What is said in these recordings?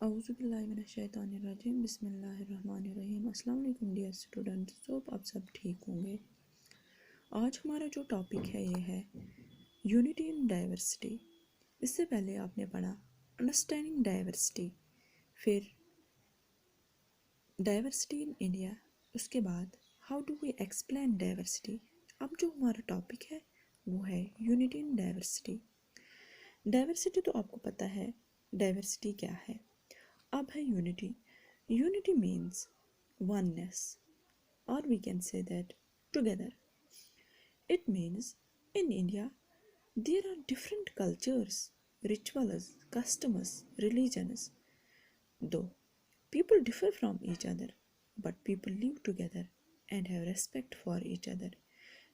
اعوذ باللہ من الشیطان الرجیم بسم اللہ الرحمن الرحیم۔ السلام علیکم ڈیئر اسٹوڈنٹس، ہوپ آپ سب ٹھیک ہوں گے۔ آج ہمارا جو ٹاپک ہے یہ ہے یونٹی ان ڈائیورسٹی۔ اس سے پہلے آپ نے پڑھا انڈرسٹینڈنگ ڈائیورسٹی، پھر ڈائیورسٹی ان انڈیا، اس کے بعد how do we explain diversity. اب جو ہمارا ٹاپک ہے وہ ہے یونٹی ان ڈائیورسٹی۔ ڈائیورسٹی تو آپ کو پتہ ہے ڈائیورسٹی کیا ہے۔ اب ہے unity. Unity means oneness, or we can say that together. It means in India there are different cultures, rituals, customs, religions. Though people differ from each other, but people live together and have respect for each other,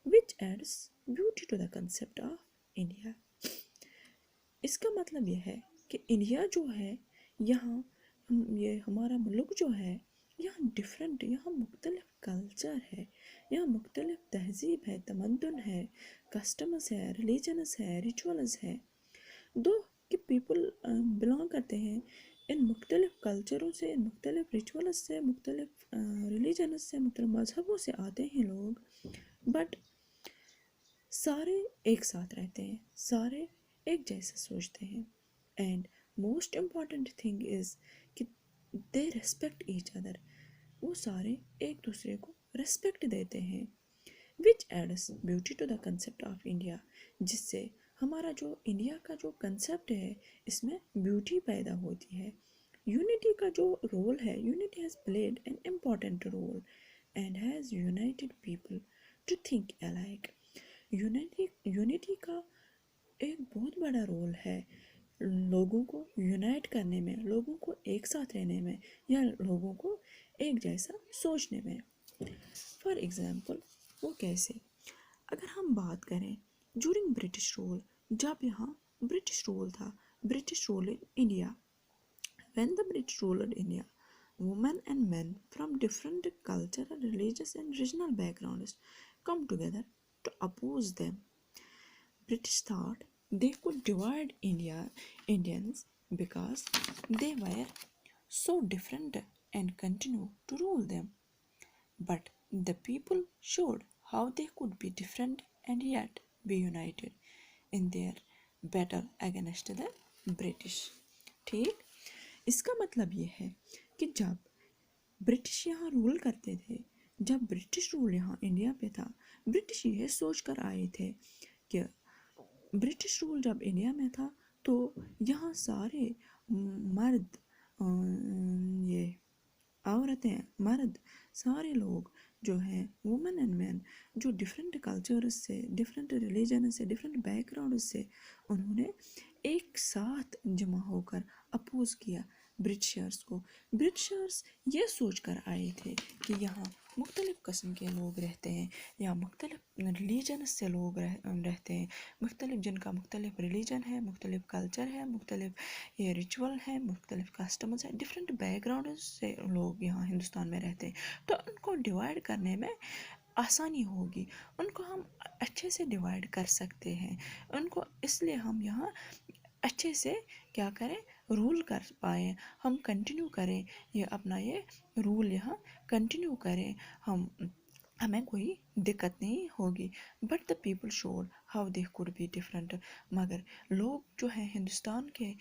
which adds beauty to the concept of India. اس کا مطلب یہ ہے کہ India جو ہے، یہاں یہ ہمارا ملک جو ہے، یہاں ڈفرینٹ، یہاں مختلف کلچر ہے، یہاں مختلف تہذیب ہے، تمدن ہے، کسٹمز ہے، ریلیجنز ہے، ریچولز ہے۔ دو کہ پیپل بلانگ کرتے ہیں ان مختلف کلچروں سے، ان مختلف ریچولز سے، مختلف ریلیجنز سے، مختلف مذہبوں سے آتے ہیں لوگ، بٹ سارے ایک ساتھ رہتے ہیں، سارے ایک جیسا سوچتے ہیں۔ And most important thing is کہ دے ریسپیکٹ ایچ ادر، وہ سارے ایک دوسرے کو ریسپیکٹ دیتے ہیں، which adds beauty to the concept of India, جس سے ہمارا جو انڈیا کا جو کنسیپٹ ہے اس میں بیوٹی پیدا ہوتی ہے۔ یونٹی کا جو رول ہے، unity has played an important role and has united people to think alike. Unity کا ایک بہت بڑا رول ہے لوگوں کو یونائٹ کرنے میں، لوگوں کو ایک ساتھ رہنے میں، یا لوگوں کو ایک جیسا سوچنے میں۔ فار ایگزامپل وہ کیسے؟ اگر ہم بات کریں جورنگ برٹش رول، جب یہاں برٹش رول تھا، British rule in India, when the British ruled India, women and men from different cultural, religious and regional backgrounds come together to oppose them. British thought they could divide Indians because they were so different and continue to rule them. But the people showed how they could be different and yet be united in their battle against the British. ٹھیک، اس کا مطلب یہ ہے کہ جب British یہاں role کرتے تھے، جب برٹش رول یہاں انڈیا پہ تھا، برٹش یہ سوچ کر آئے تھے کہ برٹش رول جب انڈیا میں تھا تو یہاں سارے مرد، یہ عورتیں، مرد، سارے لوگ جو ہیں وومن اینڈ مین، جو ڈفرینٹ کلچرز سے، ڈفرینٹ ریلیجن سے، ڈفرینٹ بیک گراؤنڈ سے، انہوں نے ایک ساتھ جمع ہو کر اپوز کیا برٹشرز کو۔ برٹشرز یہ سوچ کر آئے تھے کہ یہاں مختلف قسم کے لوگ رہتے ہیں، یا مختلف ریلیجنز سے لوگ رہتے ہیں، مختلف، جن کا مختلف ریلیجن ہے، مختلف کلچر ہے، مختلف یہ ریچول ہے، مختلف کسٹمز ہے، ڈفرینٹ بیک گراؤنڈ سے لوگ یہاں ہندوستان میں رہتے ہیں، تو ان کو ڈیوائڈ کرنے میں آسانی ہوگی، ان کو ہم اچھے سے ڈیوائڈ کر سکتے ہیں، ان کو اس لیے ہم یہاں اچھے سے کیا کریں، رول کر پائیں، ہم کنٹینیو کریں، یہ اپنا یہ رول یہاں کنٹینیو کریں، ہمیں کوئی دقت نہیں ہوگی۔ But the people should how they could be different, مگر لوگ جو ہیں ہندوستان کے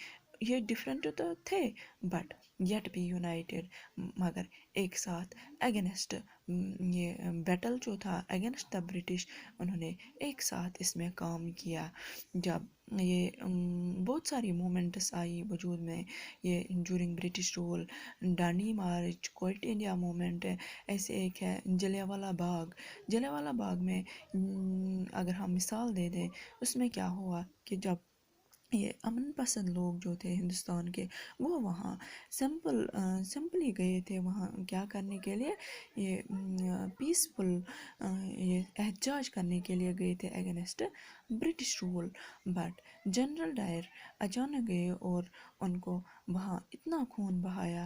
یہ ڈفرینٹ تو تھے بٹ یٹ بی یونائٹیڈ، مگر ایک ساتھ اگینسٹ یہ بیٹل جو تھا اگینسٹ دا برٹش، انہوں نے ایک ساتھ اس میں کام کیا۔ جب یہ بہت ساری مومنٹس آئی وجود میں، یہ جورنگ British rule, Dandi March, quit India moment, ایسے ایک ہے جلیاں والا باغ۔ جلیاں والا باغ میں اگر ہم مثال دے دیں، اس میں کیا ہوا کہ جب یہ امن پسند لوگ جو تھے ہندوستان کے، وہ وہاں سمپلی گئے تھے وہاں کیا کرنے کے لیے، یہ پیسفل یہ احتجاج کرنے کے لیے گئے تھے against British rule, but General Dyer اچانک گئے اور ان کو وہاں اتنا خون بہایا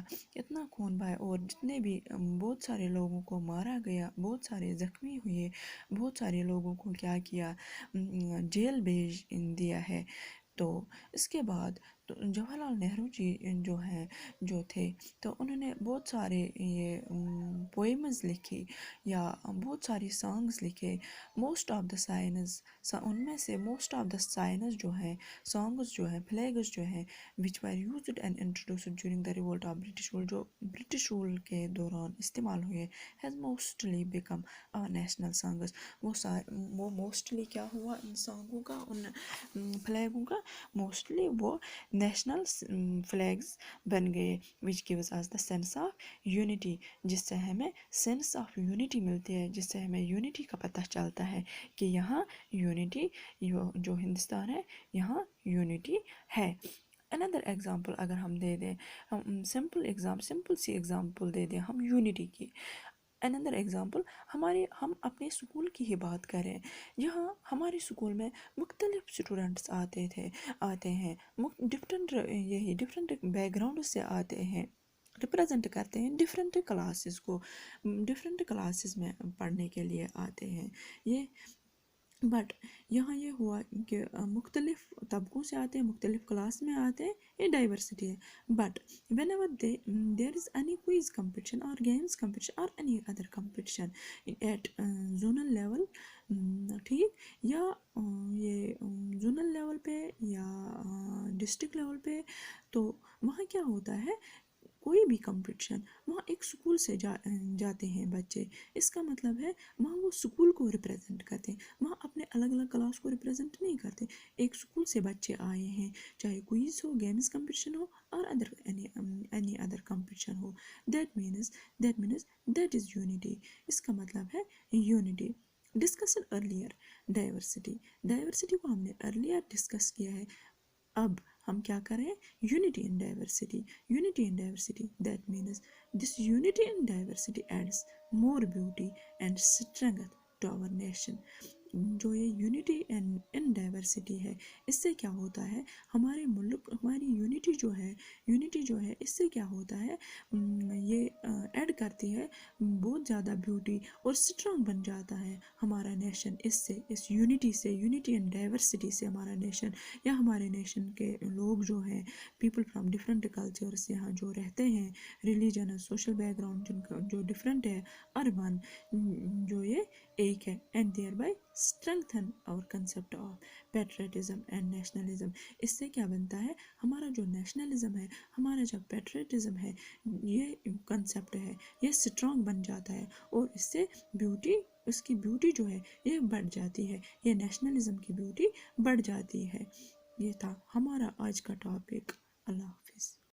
اور جتنے بھی بہت سارے لوگوں کو مارا گیا، بہت سارے زخمی ہوئے، بہت سارے لوگوں کو کیا کیا، جیل بھیج دیا ہے۔ تو اس کے بعد تو جواہر لال نہرو جی جو تھے تو انہوں نے بہت سارے یہ پوئمز لکھی یا بہت ساری سانگز لکھے. موسٹ آف دا سائنس، ان میں سے موسٹ آف دا سائنس جو ہے، سانگز جو ہیں، فلیگز جو ہیں which were used and introduced during the revolt of British rule, جو برٹش رول کے دوران استعمال ہوئے، has mostly become our national songs. وہ موسٹلی کیا ہوا ان سانگوں کا، ان فلیگوں کا، موسٹلی وہ نیشنل فلیگز بن گئے which gives us the sense of unity, جس سے ہمیں سینس آف یونٹی ملتی ہے، جس سے ہمیں یونٹی کا پتہ چلتا ہے کہ یہاں یونٹی، جو ہندوستان ہے یہاں یونٹی ہے. اندر ایگزامپل اگر ہم دے دیں، سمپل سی ایگزامپل دے دیں ہم یونٹی کی. اندر ایگزامپل ہم اپنے اسکول کی ہی بات کریں، یہاں ہمارے اسکول میں مختلف اسٹوڈنٹس آتے ہیں ڈفرینٹ بیک گراؤنڈ سے آتے ہیں، ریپریزنٹ کرتے ہیں ڈفرینٹ کلاسز کو، ڈفرینٹ کلاسز میں پڑھنے کے لیے آتے ہیں. بٹ یہاں یہ ہوا کہ مختلف طبقوں سے آتے ہیں، مختلف کلاس میں آتے ہیں، یہ ڈائیورسٹی ہے. But whenever there is any quiz competition اور گیمس کمپٹیشن اور any other competition at zonal level, ٹھیک، یا یہ زونل لیول پہ یا ڈسٹرکٹ لیول پہ، تو وہاں کیا ہوتا ہے، کوئی بھی کمپٹیشن وہاں ایک اسکول سے جاتے ہیں بچے، اس کا مطلب ہے وہاں وہ اسکول کو ریپریزنٹ کرتے ہیں، وہاں اپنے الگ الگ کلاس کو ریپریزنٹ نہیں کرتے، ایک اسکول سے بچے آئے ہیں، چاہے کوئز ہو، گیمز کمپٹیشن ہو اور اینی ادر کمپٹیشن ہو. That means that is unity. اس کا مطلب ہے یونٹی. ڈسکسن ارلیئر ڈائیورسٹی کو ہم نے ارلیئر ڈسکس کیا ہے. اب ہم کیا کریں، unity in diversity. That means this unity in diversity adds more beauty and strength to our nation. جو یہ یونٹی ان ڈائیورسٹی ہے، اس سے کیا ہوتا ہے، ہمارے ملک، ہماری یونٹی جو ہے اس سے کیا ہوتا ہے، یہ ایڈ کرتی ہے بہت زیادہ بیوٹی اور اسٹرانگ بن جاتا ہے ہمارا نیشن. اس یونٹی اینڈ ڈائیورسٹی سے ہمارا نیشن، یا ہمارے نیشن کے لوگ جو ہیں، پیپل فرام ڈفرینٹ کلچرس یہاں جو رہتے ہیں، ریلیجن اور سوشل بیک گراؤنڈ جن کا جو ڈفرینٹ ہے، اربن جو یہ ایک ہے، and thereby strengthen our concept of patriotism and nationalism. اس سے کیا بنتا ہے، ہمارا جو نیشنلزم ہے، ہمارا جو پیٹریٹزم ہے، یہ کنسیپٹ ہے، یہ اسٹرانگ بن جاتا ہے، اور اس سے اس کی بیوٹی جو ہے یہ بڑھ جاتی ہے، یہ نیشنلزم کی بیوٹی بڑھ جاتی ہے. یہ تھا ہمارا آج کا ٹاپک. اللہ حافظ.